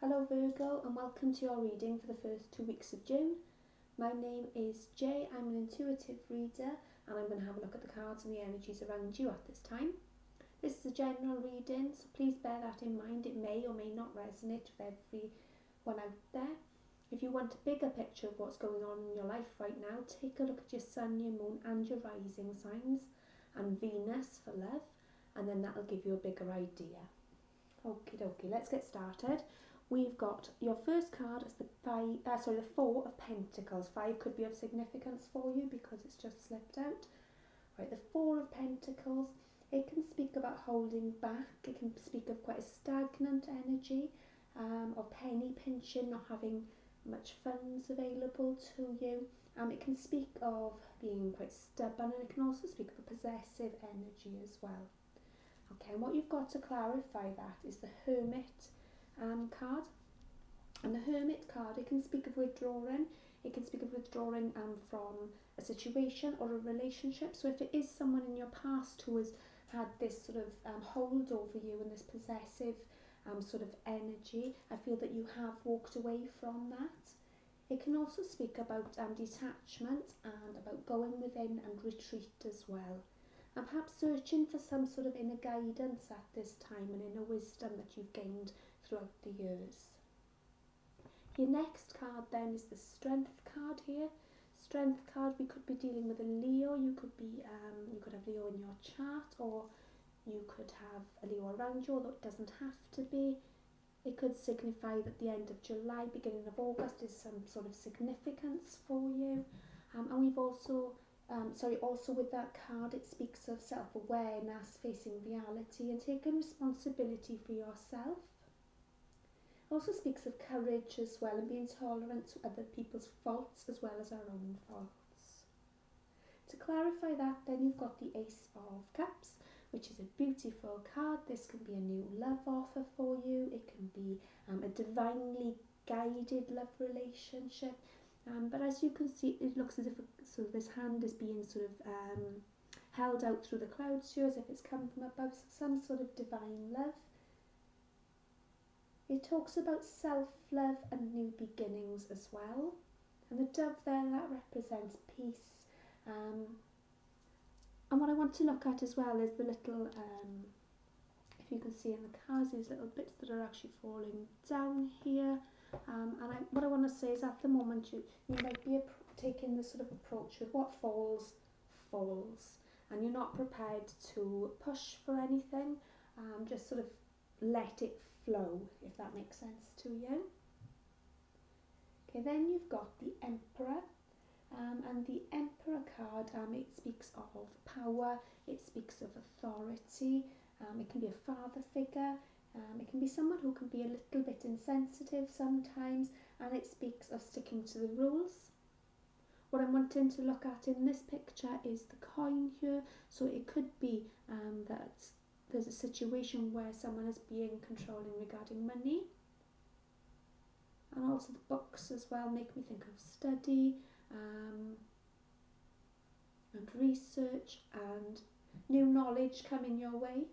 Hello Virgo, and welcome to your reading for the first 2 weeks of June. My name is Jay, I'm an intuitive reader, and I'm going to have a look at the cards and the energies around you at this time. This is a general reading, so please bear that in mind. It may or may not resonate with everyone out there. If you want a bigger picture of what's going on in your life right now, take a look at your sun, your moon and your rising signs, and Venus for love, and then that'll give you a bigger idea. Okie dokie, let's get started. We've got your first card as the Four of Pentacles. 5 could be of significance for you because it's just slipped out. Right, the Four of Pentacles, it can speak about holding back. It can speak of quite a stagnant energy, or penny pinching, not having much funds available to you. It can speak of being quite stubborn, and it can also speak of a possessive energy as well. Okay, and what you've got to clarify that is the Hermit card. And the Hermit card, it can speak of withdrawing. It can speak of withdrawing from a situation or a relationship. So if it is someone in your past who has had this sort of hold over you and this possessive sort of energy, I feel that you have walked away from that. It can also speak about detachment and about going within and retreat as well. And perhaps searching for some sort of inner guidance at this time and inner wisdom that you've gained throughout the years. Your next card then is the Strength card here. Strength card, we could be dealing with a Leo. You could have Leo in your chart, or you could have a Leo around you, although it doesn't have to be. It could signify that the end of July, beginning of August is some sort of significance for you. And we've also with that card, it speaks of self-awareness, facing reality and taking responsibility for yourself. It also speaks of courage as well, and being tolerant to other people's faults as well as our own faults. To clarify that, then you've got the Ace of Cups, which is a beautiful card. This can be a new love offer for you. It can be a divinely guided love relationship. But as you can see, it looks as if this hand is being sort of held out through the clouds here, as if it's come from above, some sort of divine love. It talks about self-love and new beginnings as well. And the dove there, that represents peace. And what I want to look at as well is the little, if you can see in the cards, these little bits that are actually falling down here. What I want to say is, at the moment you might be taking this sort of approach with what falls, falls. And you're not prepared to push for anything, just sort of let it flow, if that makes sense to you. Okay, then you've got the Emperor. And the Emperor card, it speaks of power, it speaks of authority, it can be a father figure, it can be someone who can be a little bit insensitive sometimes, and it speaks of sticking to the rules. What I'm wanting to look at in this picture is the coin here, so it could be that there's a situation where someone is being controlling regarding money. And also the books as well make me think of study, and research and new knowledge coming your way.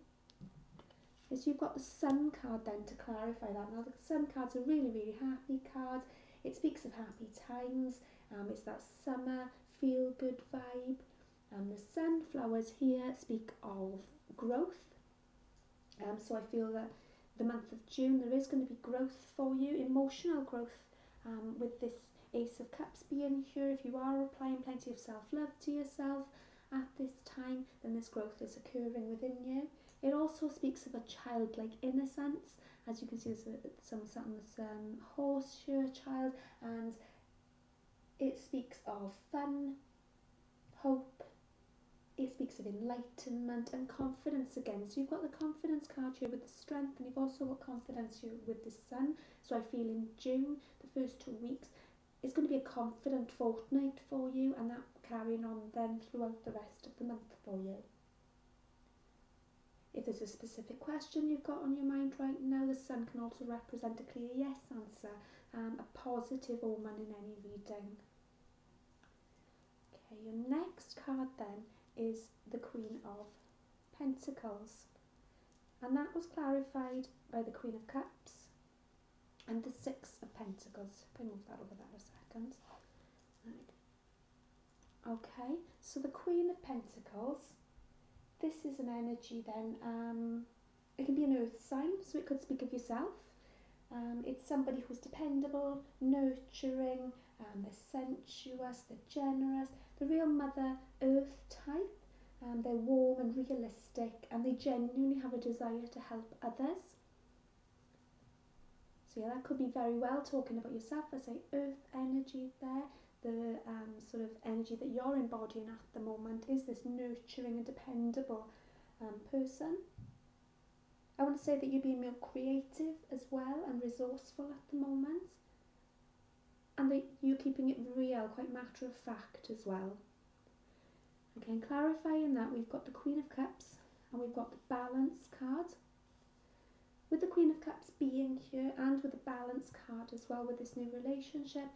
As you've got the Sun card then to clarify that. Now the Sun card's a really, really happy card. It speaks of happy times. It's that summer feel-good vibe. The sunflowers here speak of growth. So I feel that the month of June there is going to be growth for you, emotional growth, with this Ace of Cups being here. If you are applying plenty of self-love to yourself at this time, then this growth is occurring within you. It also speaks of a childlike innocence. As you can see, there's some horse here, child, and it speaks of fun, hope. It speaks of enlightenment and confidence again. So you've got the confidence card here with the Strength, and you've also got confidence here with the Sun. So I feel in June, the first 2 weeks, it's going to be a confident fortnight for you, and that carrying on then throughout the rest of the month for you. If there's a specific question you've got on your mind right now, the Sun can also represent a clear yes answer, a positive omen in any reading. Okay, your next card then is the Queen of Pentacles, and that was clarified by the Queen of Cups. and the Six of Pentacles. If I move that over there a second. Right. Okay, so the Queen of Pentacles, this is an energy then, it can be an earth sign, so it could speak of yourself. It's somebody who's dependable, nurturing, they're sensuous, they're generous, the real Mother Earth type. They're warm and realistic, and they genuinely have a desire to help others. So yeah, that could be very well talking about yourself. I say earth energy there. The sort of energy that you're embodying at the moment is this nurturing and dependable person. I want to say that you're being more creative as well and resourceful at the moment. And that you're keeping it real, quite matter of fact as well. Okay, and clarifying that, we've got the Queen of Cups and we've got the Balance card. With the Queen of Cups being here and with the Balance card as well with this new relationship,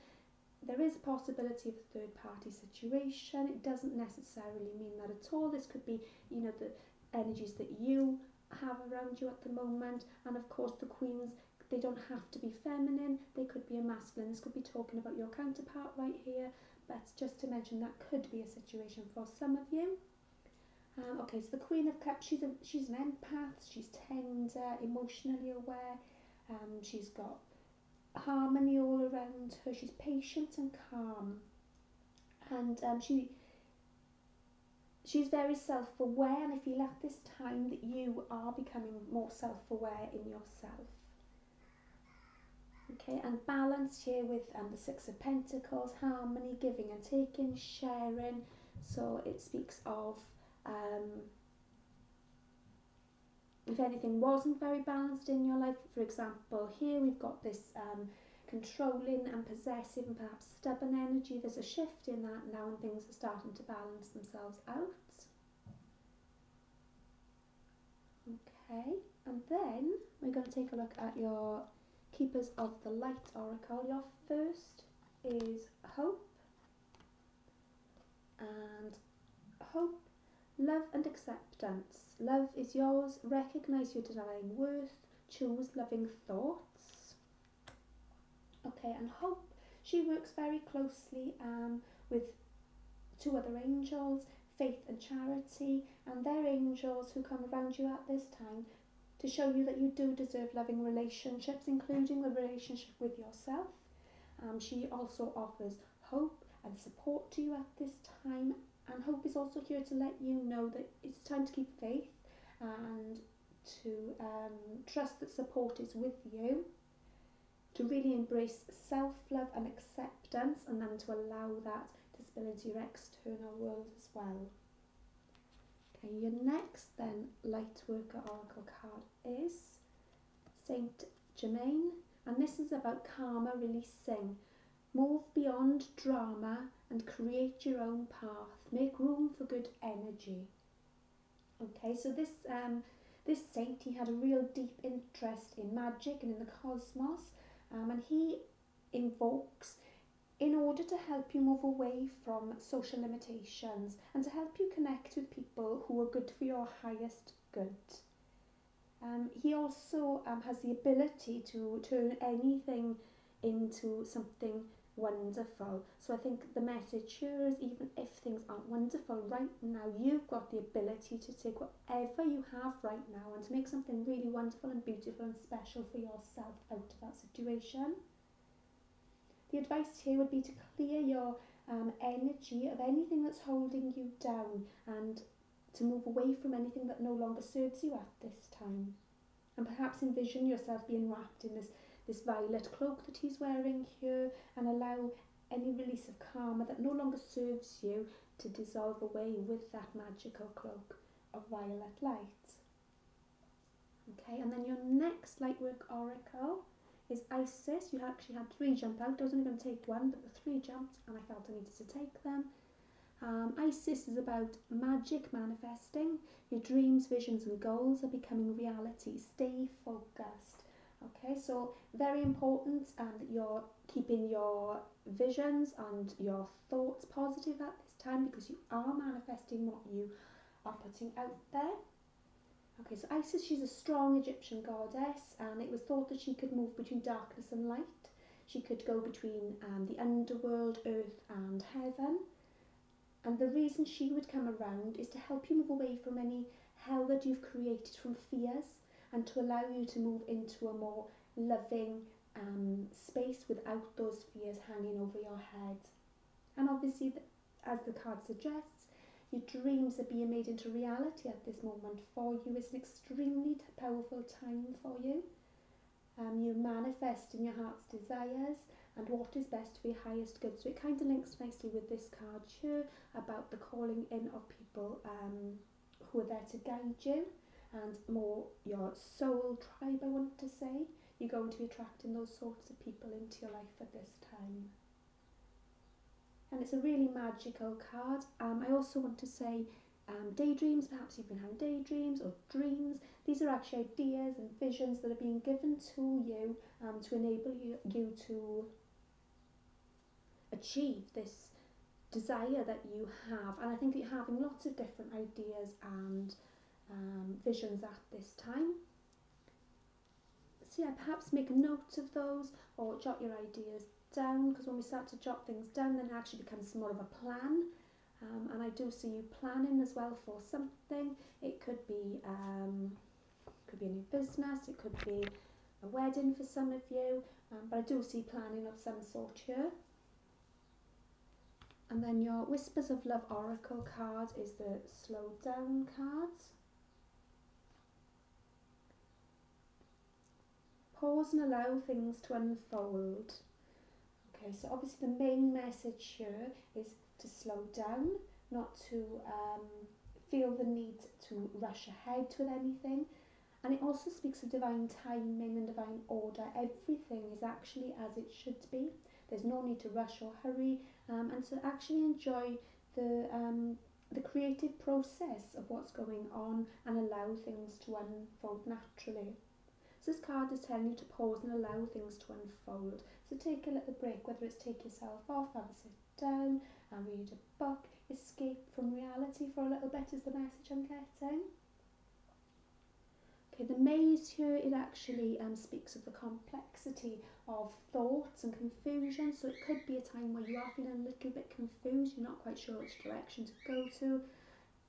there is a possibility of a third party situation. It doesn't necessarily mean that at all. This could be, you know, the energies that you have around you at the moment. And of course the Queens, they don't have to be feminine. They could be a masculine. This could be talking about your counterpart right here. But just to mention, that could be a situation for some of you. Okay, so the Queen of Cups, she's an empath. She's tender, emotionally aware. She's got harmony all around her. She's patient and calm, and she's very self-aware, and I feel at this time that you are becoming more self-aware in yourself. Okay, and balance here with the Six of Pentacles, harmony, giving and taking, sharing. So it speaks of if anything wasn't very balanced in your life. For example, here we've got this controlling and possessive and perhaps stubborn energy. There's a shift in that now and things are starting to balance themselves out. Okay, and then we're going to take a look at your Keepers of the Light Oracle. Your first is Hope, and Hope, love and acceptance. Love is yours. Recognise your divine worth. Choose loving thoughts. Okay, and Hope, she works very closely with two other angels, Faith and Charity, and they're angels who come around you at this time to show you that you do deserve loving relationships, including the relationship with yourself. She also offers hope and support to you at this time, and Hope is also here to let you know that it's time to keep faith and to trust that support is with you, to really embrace self-love and acceptance, and then to allow that to spill into your external world as well. Okay, your next then Lightworker Oracle card is Saint Germain, and this is about karma releasing. Move beyond drama and create your own path. Make room for good energy. Okay, so this saint, he had a real deep interest in magic and in the cosmos, and he invokes in order to help you move away from social limitations and to help you connect with people who are good for your highest good. He also has the ability to turn anything into something wonderful. So I think the message here is, even if things aren't wonderful right now, you've got the ability to take whatever you have right now and to make something really wonderful and beautiful and special for yourself out of that situation. The advice here would be to clear your energy of anything that's holding you down and to move away from anything that no longer serves you at this time. And perhaps envision yourself being wrapped in this violet cloak that he's wearing here, and allow any release of karma that no longer serves you to dissolve away with that magical cloak of violet light. Okay, and then your next Lightwork Oracle is Isis. You actually had 3 jump out. I was only going to take 1, but the 3 jumped and I felt I needed to take them. Isis is about magic manifesting. Your dreams, visions and goals are becoming reality. Stay focused. Okay, so very important that you're keeping your visions and your thoughts positive at this time, because you are manifesting what you are putting out there. Okay, so Isis, she's a strong Egyptian goddess, and it was thought that she could move between darkness and light. She could go between the underworld, earth and heaven. And the reason she would come around is to help you move away from any hell that you've created from fears, and to allow you to move into a more loving space without those fears hanging over your head. And obviously, as the card suggests, your dreams are being made into reality at this moment for you. It's an extremely powerful time for you. You're manifesting your heart's desires and what is best for your highest good. So it kind of links nicely with this card here about the calling in of people who are there to guide you, and more your soul tribe, I want to say. You're going to be attracting those sorts of people into your life at this time. And it's a really magical card. I also want to say daydreams, perhaps you've been having daydreams or dreams. These are actually ideas and visions that are being given to you to enable you to achieve this desire that you have. And I think that you're having lots of different ideas and visions at this time. So yeah, perhaps make a note of those or jot your ideas down, because when we start to jot things down, then it actually becomes more of a plan. And I do see you planning as well for something. It could be a new business, it could be a wedding for some of you, but I do see planning of some sort here. And then your Whispers of Love Oracle card is the Slow Down card. Pause and allow things to unfold. Okay, so obviously the main message here is to slow down, not to feel the need to rush ahead with anything. And it also speaks of divine timing and divine order. Everything is actually as it should be. There's no need to rush or hurry, and to actually enjoy the creative process of what's going on and allow things to unfold naturally. So this card is telling you to pause and allow things to unfold. So take a little break, whether it's take yourself off, have a sit down and read a book, escape from reality for a little bit is the message I'm getting. Okay, the maze here, it actually speaks of the complexity of thoughts and confusion. So it could be a time where you are feeling a little bit confused, you're not quite sure which direction to go to.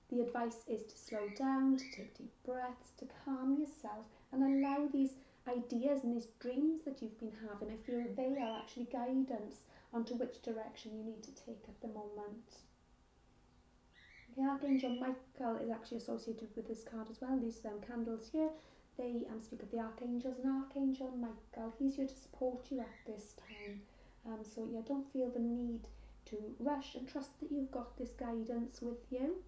The advice is to slow down, to take deep breaths, to calm yourself and allow these ideas and these dreams that you've been having. I feel they are actually guidance onto which direction you need to take at the moment. The Archangel Michael is actually associated with this card as well. These candles here, they speak of the Archangels, and Archangel Michael, he's here to support you at this time. So yeah, don't feel the need to rush and trust that you've got this guidance with you.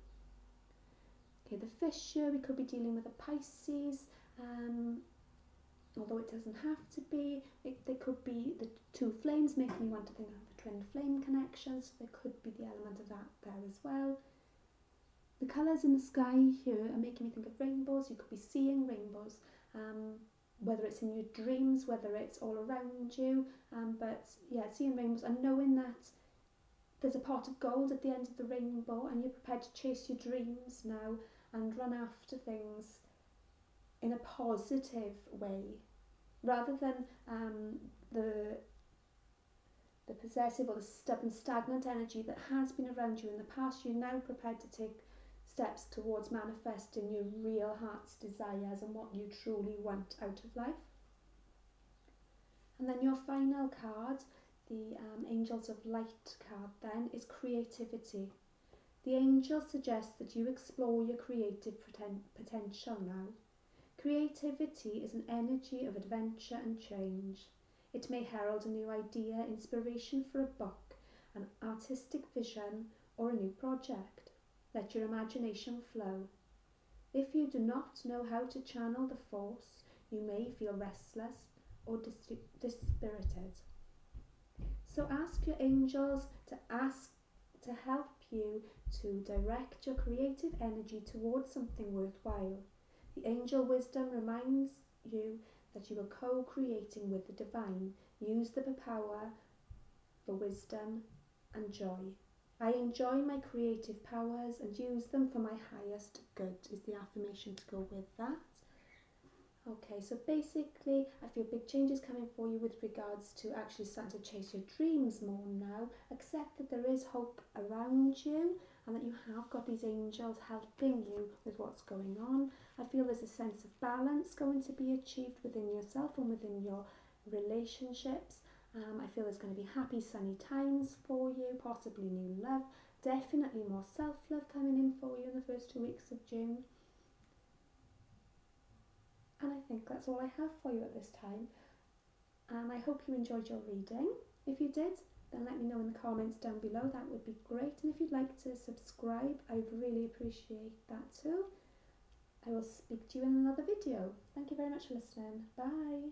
Okay, the fish here, we could be dealing with a Pisces, although it doesn't have to be. They could be the two flames, making you want to think of the twin flame connection, so there could be the element of that there as well. The colours in the sky here are making me think of rainbows. You could be seeing rainbows, whether it's in your dreams, whether it's all around you, but yeah, seeing rainbows and knowing that there's a pot of gold at the end of the rainbow and you're prepared to chase your dreams now and run after things in a positive way, rather than the possessive or the stubborn, stagnant energy that has been around you in the past. You're now prepared to take steps towards manifesting your real heart's desires and what you truly want out of life. And then your final card, the Angels of Light card then, is creativity. The angel suggests that you explore your creative potential now. Creativity is an energy of adventure and change. It may herald a new idea, inspiration for a book, an artistic vision, or a new project. Let your imagination flow. If you do not know how to channel the force, you may feel restless or dispirited. So ask your angels to help you to direct your creative energy towards something worthwhile. The angel wisdom reminds you that you are co-creating with the divine. Use the power for wisdom and joy. I enjoy my creative powers and use them for my highest good is the affirmation to go with that. Okay, so basically I feel big changes coming for you with regards to actually starting to chase your dreams more now. Accept that there is hope around you and that you have got these angels helping you with what's going on. I feel there's a sense of balance going to be achieved within yourself and within your relationships. I feel there's going to be happy sunny times for you, possibly new love, definitely more self-love coming in for you in the first 2 weeks of June. And I think that's all I have for you at this time. And I hope you enjoyed your reading. If you did, then let me know in the comments down below. That would be great. And if you'd like to subscribe, I'd really appreciate that too. I will speak to you in another video. Thank you very much for listening. Bye.